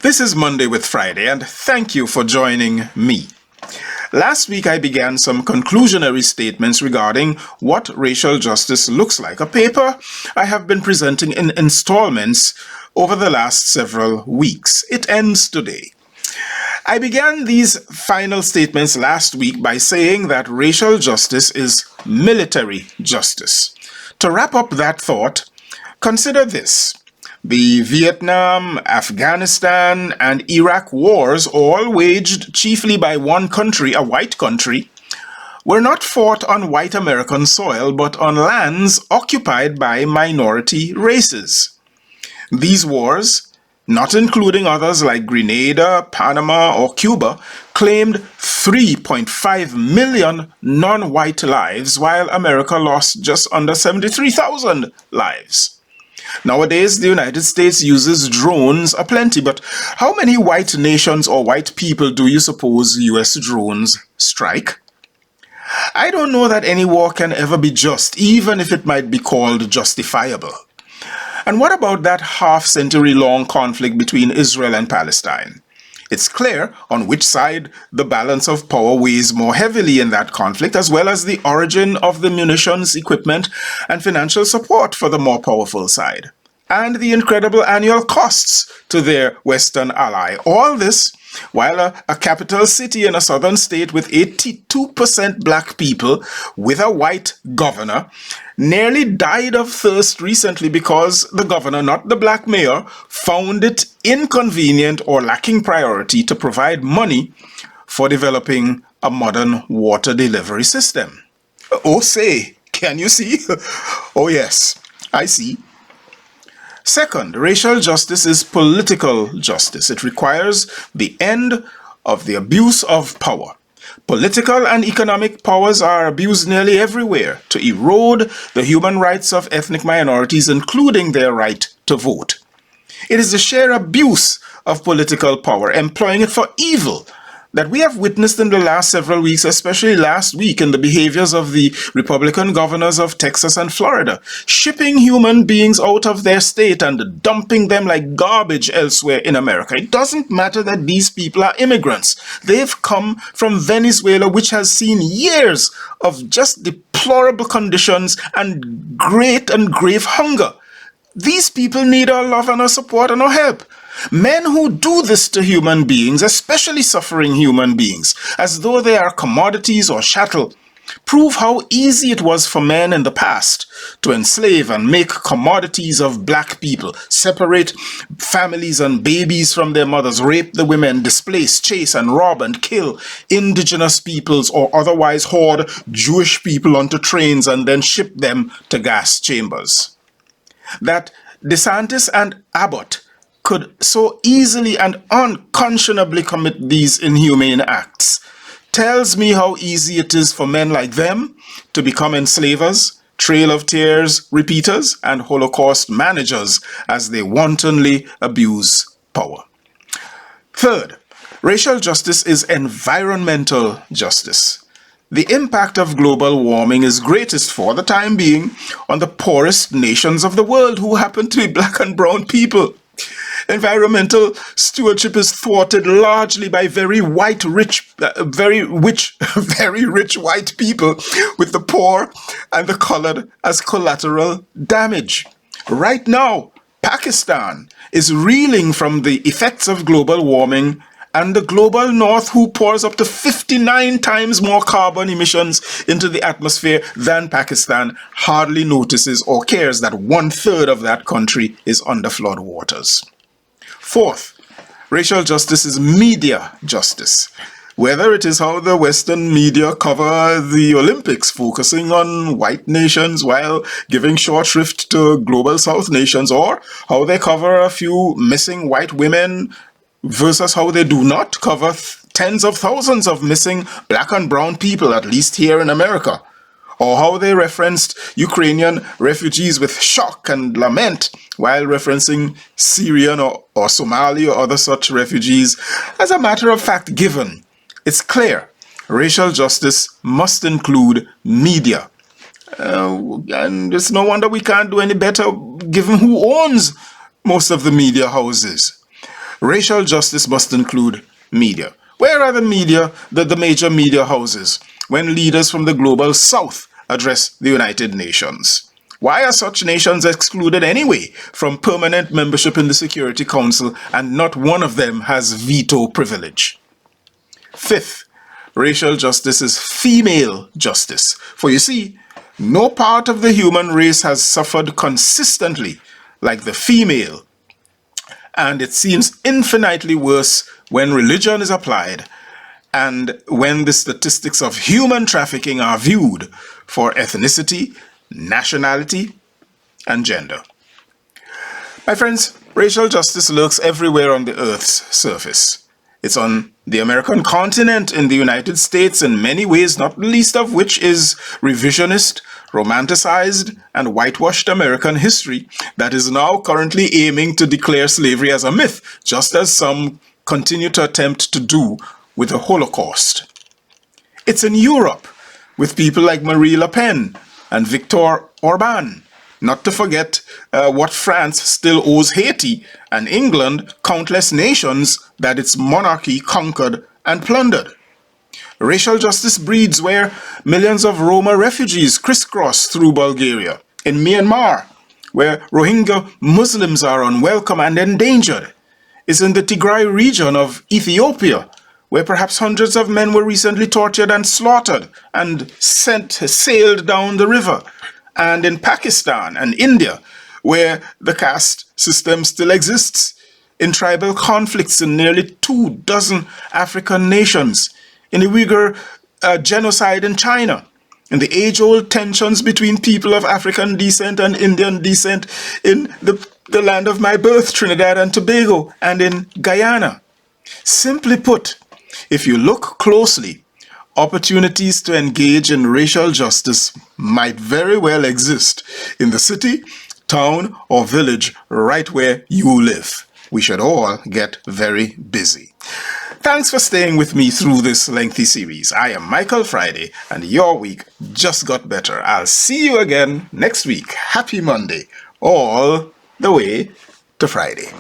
This is Monday with Friday, and thank you for joining me. Last week I began some conclusionary statements regarding what racial justice looks like, a paper I have been presenting in installments over the last several weeks. It ends today. I began these final statements last week by saying that racial justice is military justice. To wrap up that thought, consider this. The Vietnam, Afghanistan, and Iraq wars, all waged chiefly by one country, a white country, were not fought on white American soil, but on lands occupied by minority races. These wars, not including others like Grenada, Panama, or Cuba, claimed 3.5 million non-white lives, while America lost just under 73,000 lives. Nowadays, the United States uses drones aplenty, but how many white nations or white people do you suppose US drones strike? I don't know that any war can ever be just, even if it might be called justifiable. And what about that half-century-long conflict between Israel and Palestine? It's clear on which side the balance of power weighs more heavily in that conflict, as well as the origin of the munitions, equipment, and financial support for the more powerful side, and the incredible annual costs to their Western ally. All this while a capital city in a southern state with 82% black people with a white governor nearly died of thirst recently because the governor, not the black mayor, found it inconvenient or lacking priority to provide money for developing a modern water delivery system. Oh, say, can you see? Oh, yes, I see. Second, racial justice is political justice. It requires the end of the abuse of power. Political and economic powers are abused nearly everywhere to erode the human rights of ethnic minorities, including their right to vote. It is the sheer abuse of political power, employing it for evil, that we have witnessed in the last several weeks, especially last week in the behaviors of the Republican governors of Texas and Florida, shipping human beings out of their state and dumping them like garbage elsewhere in America. It doesn't matter that these people are immigrants. They've come from Venezuela, which has seen years of just deplorable conditions and great and grave hunger. These people need our love and our support and our help. Men who do this to human beings, especially suffering human beings, as though they are commodities or chattel, prove how easy it was for men in the past to enslave and make commodities of black people, separate families and babies from their mothers, rape the women, displace, chase and rob and kill indigenous peoples or otherwise hoard Jewish people onto trains and then ship them to gas chambers. That DeSantis and Abbott could so easily and unconscionably commit these inhumane acts tells me how easy it is for men like them to become enslavers, Trail of Tears repeaters, and Holocaust managers as they wantonly abuse power. Third, racial justice is environmental justice. The impact of global warming is greatest for the time being on the poorest nations of the world, who happen to be black and brown people. Environmental stewardship is thwarted largely by very rich white people, with the poor and the colored as collateral damage. Right now, Pakistan is reeling from the effects of global warming, and the global north, who pours up to 59 times more carbon emissions into the atmosphere than Pakistan, hardly notices or cares that 1/3 of that country is under flood waters. Fourth, racial justice is media justice. Whether it is how the Western media cover the Olympics, focusing on white nations while giving short shrift to global South nations, or how they cover a few missing white women versus how they do not cover tens of thousands of missing black and brown people, at least here in America, or how they referenced Ukrainian refugees with shock and lament while referencing Syrian or Somali or other such refugees. As a matter of fact, given, it's clear racial justice must include media. And it's no wonder we can't do any better given who owns most of the media houses. Racial justice must include media. Where are the media, the major media houses, when leaders from the global south address the United Nations? Why are such nations excluded anyway from permanent membership in the Security Council, and not one of them has veto privilege? Fifth, racial justice is female justice. For you see, no part of the human race has suffered consistently like the female, and it seems infinitely worse when religion is applied and when the statistics of human trafficking are viewed for ethnicity, nationality, and gender. My friends, racial justice lurks everywhere on the Earth's surface. It's on the American continent, in the United States, in many ways, not the least of which is revisionist, romanticized, and whitewashed American history that is now currently aiming to declare slavery as a myth, just as some continue to attempt to do with the Holocaust. It's in Europe, with people like Marie Le Pen and Viktor Orban, not to forget what France still owes Haiti, and England countless nations that its monarchy conquered and plundered. Racial justice breeds where millions of Roma refugees crisscross through Bulgaria, in Myanmar, where Rohingya Muslims are unwelcome and endangered, is in the Tigray region of Ethiopia, where perhaps hundreds of men were recently tortured and slaughtered and sailed down the river, and in Pakistan and India, where the caste system still exists, in tribal conflicts in nearly 24 African nations, in the Uyghur genocide in China, in the age-old tensions between people of African descent and Indian descent in the land of my birth, Trinidad and Tobago, and in Guyana. Simply put, if you look closely, opportunities to engage in racial justice might very well exist in the city, town, or village right where you live. We should all get very busy. Thanks for staying with me through this lengthy series. I am Michael Friday, and your week just got better. I'll see you again next week. Happy Monday, all the way to Friday.